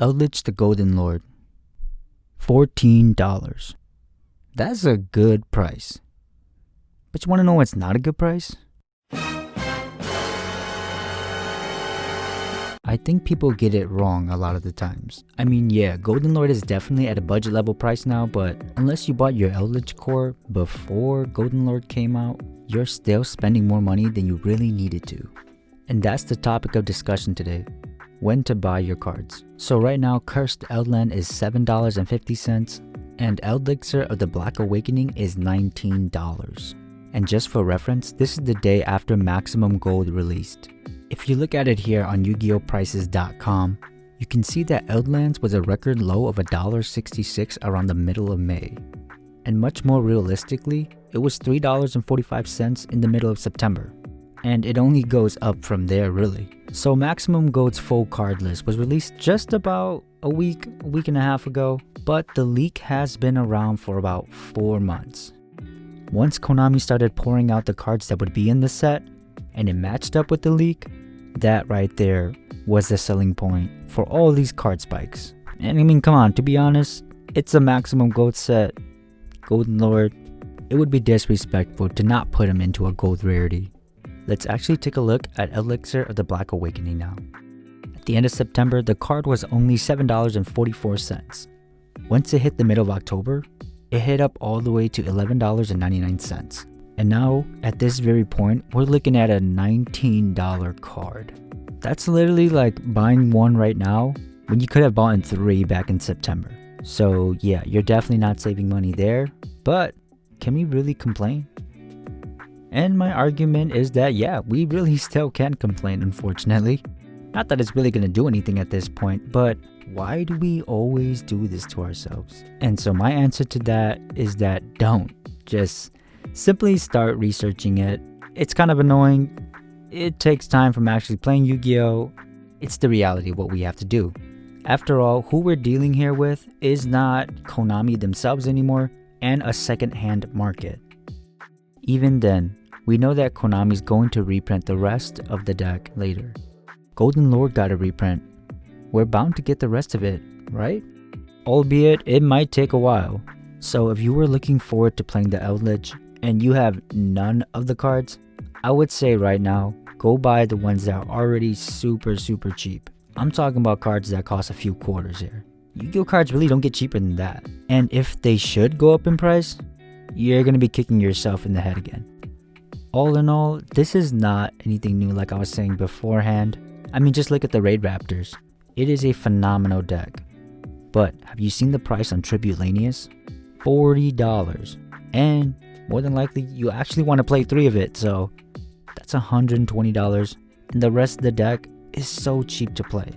Eldlich the Golden Lord. $14. That's a good price. But you want to know what's not a good price? I think people get it wrong a lot of the times. I mean, yeah, Golden Lord is definitely at a budget level price now, but unless you bought your Eldlich core before Golden Lord came out, you're still spending more money than you really needed to. And that's the topic of discussion today: when to buy your cards. So right now, Cursed Eldland is $7.50 and Elixir of the Black Awakening is $19. And just for reference, this is the day after Maximum Gold released. If you look at it here on YugiOhPrices.com, you can see that Eldlands was a record low of $1.66 around the middle of May. And much more realistically, it was $3.45 in the middle of September. And it only goes up from there really. So Maximum Gold's full card list was released just about a week and a half ago, but the leak has been around for about 4 months. Once Konami started pouring out the cards that would be in the set, and it matched up with the leak, that right there was the selling point for all these card spikes. And I mean, come on, to be honest, it's a Maximum Gold set, Golden Lord. It would be disrespectful to not put him into a gold rarity. Let's actually take a look at Elixir of the Black Awakening now. At the end of September, the card was only $7.44. Once it hit the middle of October, it hit up all the way to $11.99. And now, at this very point, we're looking at a $19 card. That's literally like buying one right now when you could have bought 3 back in September. So yeah, you're definitely not saving money there, but can we really complain? And my argument is that yeah, we really still can complain, unfortunately. Not that it's really going to do anything at this point, but why do we always do this to ourselves? And so my answer to that is that don't. Just simply start researching it. It's kind of annoying. It takes time from actually playing Yu-Gi-Oh! It's the reality of what we have to do. After all, who we're dealing here with is not Konami themselves anymore and a second-hand market. Even then, we know that Konami's going to reprint the rest of the deck later. Golden Lord got a reprint. We're bound to get the rest of it, right? Albeit, it might take a while. So if you were looking forward to playing the Eldlich and you have none of the cards, I would say right now, go buy the ones that are already super cheap. I'm talking about cards that cost a few quarters here. Yu-Gi-Oh cards really don't get cheaper than that. And if they should go up in price, you're going to be kicking yourself in the head again. All in all, this is not anything new like I was saying beforehand. I mean, just look at the Raid Raptors. It is a phenomenal deck. But have you seen the price on Tribute Lanius? $40. And more than likely, you actually want to play 3 of it, so that's $120. And the rest of the deck is so cheap to play.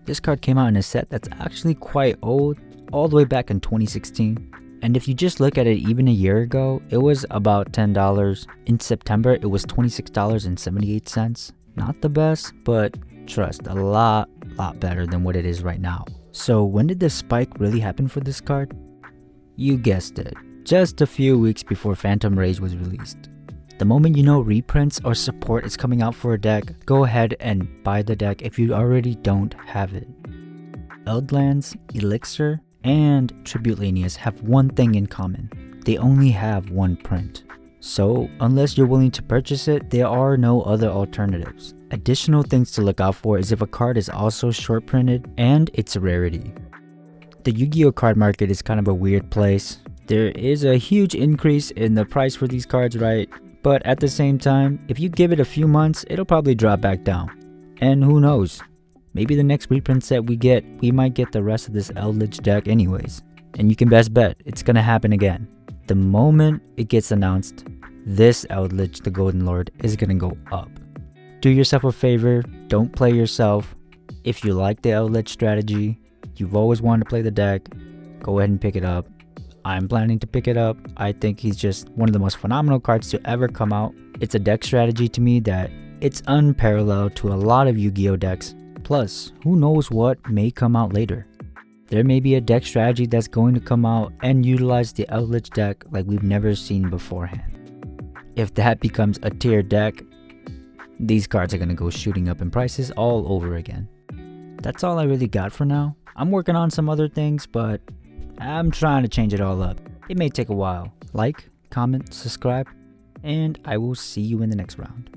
This card came out in a set that's actually quite old, all the way back in 2016. And if you just look at it even a year ago, it was about $10. In September, it was $26.78. Not the best, but trust, a lot better than what it is right now. So when did the spike really happen for this card? You guessed it, just a few weeks before Phantom Rage was released. The moment you know reprints or support is coming out for a deck, go ahead and buy the deck if you already don't have it. Eldlands, Elixir, and Tribute Lanius have one thing in common. They only have one print. So unless you're willing to purchase it, there are no other alternatives. Additional things to look out for is if a card is also short printed and it's a rarity. The Yu-Gi-Oh card market is kind of a weird place. There is a huge increase in the price for these cards, right? But at the same time, if you give it a few months, it'll probably drop back down. And who knows? Maybe the next reprint set we might get the rest of this Eldlich deck anyways. And you can best bet, it's gonna happen again. The moment it gets announced, this Eldlich, the Golden Lord, is gonna go up. Do yourself a favor, don't play yourself. If you like the Eldlich strategy, you've always wanted to play the deck, go ahead and pick it up. I'm planning to pick it up. I think he's just one of the most phenomenal cards to ever come out. It's a deck strategy to me that it's unparalleled to a lot of Yu-Gi-Oh decks. Plus, who knows what may come out later. There may be a deck strategy that's going to come out and utilize the Eldlich deck like we've never seen beforehand. If that becomes a tier deck, these cards are going to go shooting up in prices all over again. That's all I really got for now. I'm working on some other things, but I'm trying to change it all up. It may take a while. Like, comment, subscribe, and I will see you in the next round.